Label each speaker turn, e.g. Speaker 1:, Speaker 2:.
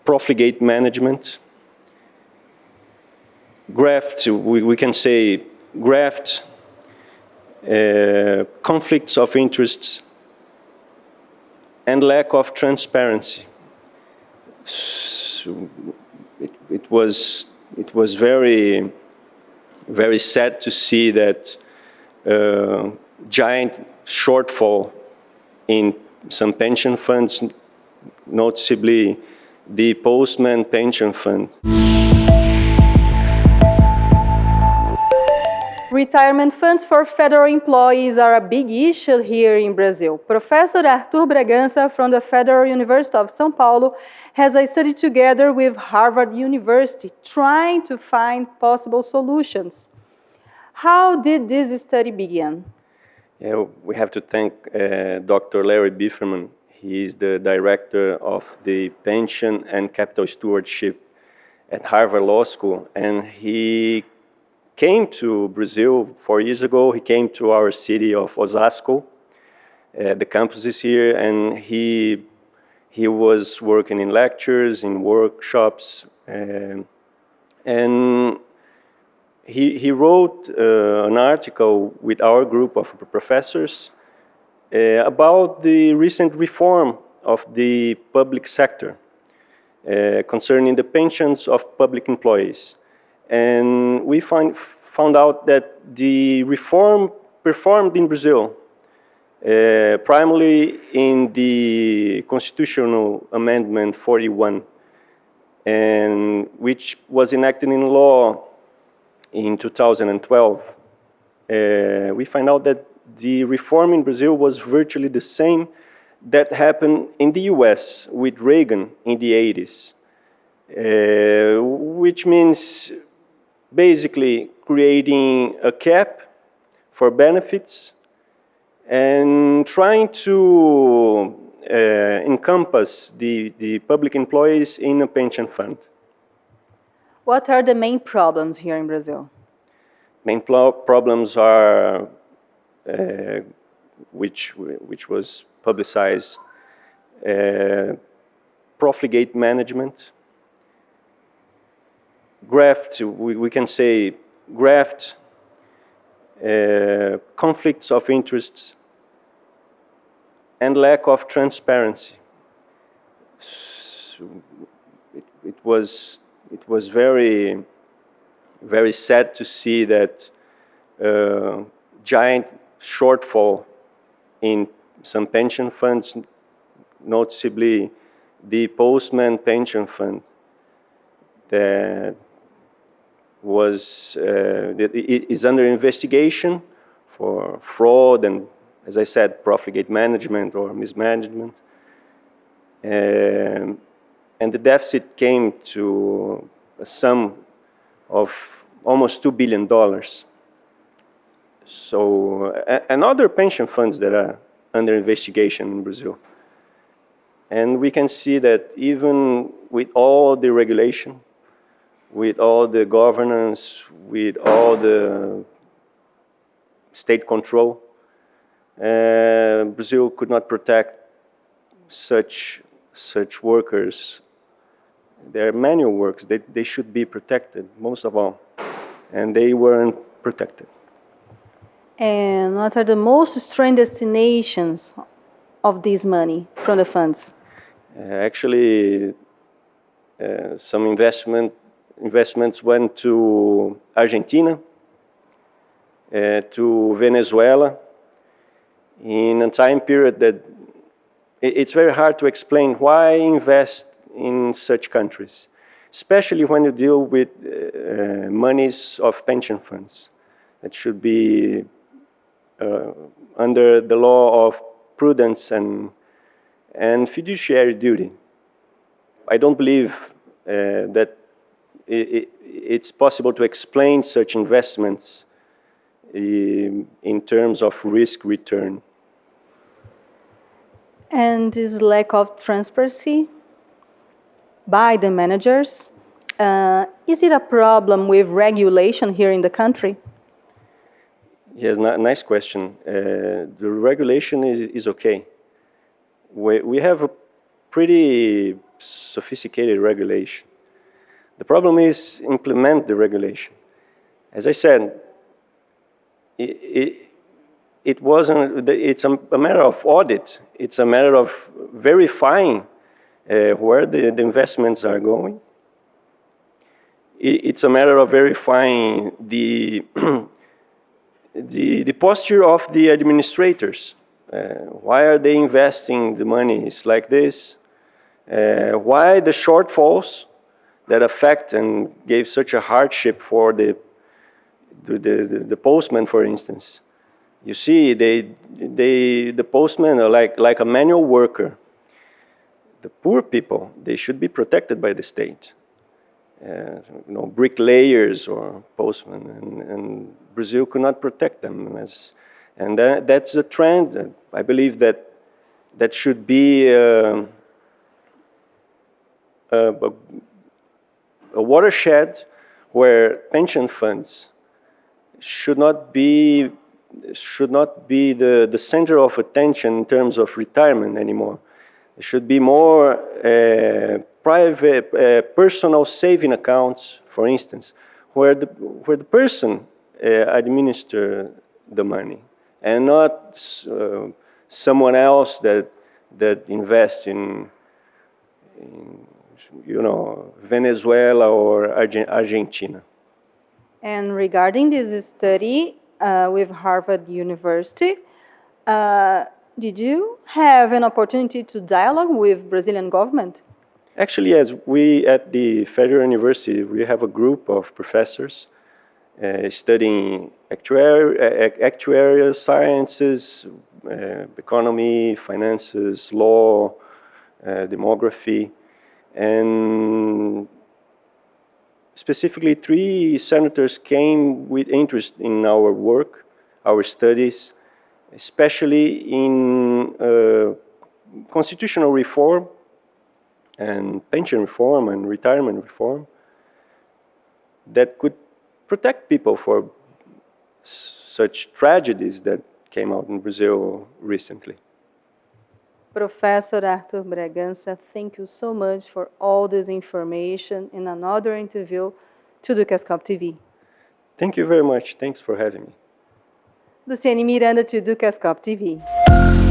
Speaker 1: profligate management, graft, we can say graft, conflicts of interests, and lack of transparency. So it was very, very sad to see that giant shortfall in some pension funds, noticeably the Postman Pension Fund.
Speaker 2: Retirement funds for federal employees are a big issue here in Brazil. Professor Arthur Bragança from the Federal University of São Paulo has a study together with Harvard University trying to find possible solutions. How did this study begin?
Speaker 1: Yeah, we have to thank Dr. Larry Bifferman. He is the director of the Pension and Capital Stewardship at Harvard Law School, and he came to Brazil 4 years ago. He came to our city of Osasco. The campus is here, and he was working in lectures, in workshops, and he wrote an article with our group of professors about the recent reform of the public sector concerning the pensions of public employees. And we found out that the reform performed in Brazil, primarily in the Constitutional Amendment 41, and which was enacted in law in 2012. We find out that the reform in Brazil was virtually the same that happened in the US with Reagan in the 80s, which means basically creating a cap for benefits and trying to encompass the public employees in a pension fund.
Speaker 2: What are the main problems here in Brazil?
Speaker 1: Main problems are, which was publicized, profligate management, graft, we can say graft, conflicts of interests, and lack of transparency. So it was very, very sad to see that giant shortfall in some pension funds, noticeably the Postman Pension Fund, that is under investigation for fraud and, as I said, profligate management or mismanagement. And the deficit came to a sum of almost $2 billion. So, and other pension funds that are under investigation in Brazil. And we can see that even with all the regulation, with all the governance, with all the state control, Brazil could not protect such workers. They're manual workers. They should be protected, most of all. And they weren't protected.
Speaker 2: And what are the most strange destinations of this money from the funds?
Speaker 1: Actually, some investments went to Argentina, to Venezuela, in a time period that it's very hard to explain why invest in such countries, especially when you deal with monies of pension funds that should be under the law of prudence and fiduciary duty. I don't believe that it's possible to explain such investments in terms of risk return.
Speaker 2: And this lack of transparency by the managers, is it a problem with regulation here in the country?
Speaker 1: Yes, nice question. The regulation is okay. We have a pretty sophisticated regulation. The problem is implement the regulation. As I said, it wasn't. It's a matter of audit. It's a matter of verifying where the investments are going. It's a matter of verifying the the posture of the administrators. Why are they investing the monies like this? Why the shortfalls that affect and gave such a hardship for the postman, for instance? You see, the postmen are like a manual worker. The poor people, they should be protected by the state. Bricklayers or postmen, and Brazil could not protect them. And that's a trend. I believe that should be a watershed where pension funds should not be the center of attention in terms of retirement anymore. There should be more private, personal saving accounts, for instance, where the person administers the money, and not someone else that invests in Venezuela or Argentina.
Speaker 2: And regarding this study with Harvard University, did you have an opportunity to dialogue with Brazilian government?
Speaker 1: Actually, yes. We at the Federal University, we have a group of professors studying actuarial sciences, economy, finances, law, demography, and specifically 3 senators came with interest in our work, our studies, especially in constitutional reform and pension reform and retirement reform that could protect people for such tragedies that came out in Brazil recently.
Speaker 2: Professor Arthur Bragança, thank you so much for all this information in another interview to Dukascopy TV.
Speaker 1: Thank you very much. Thanks for having me.
Speaker 2: Luciane Miranda to Dukascopy TV.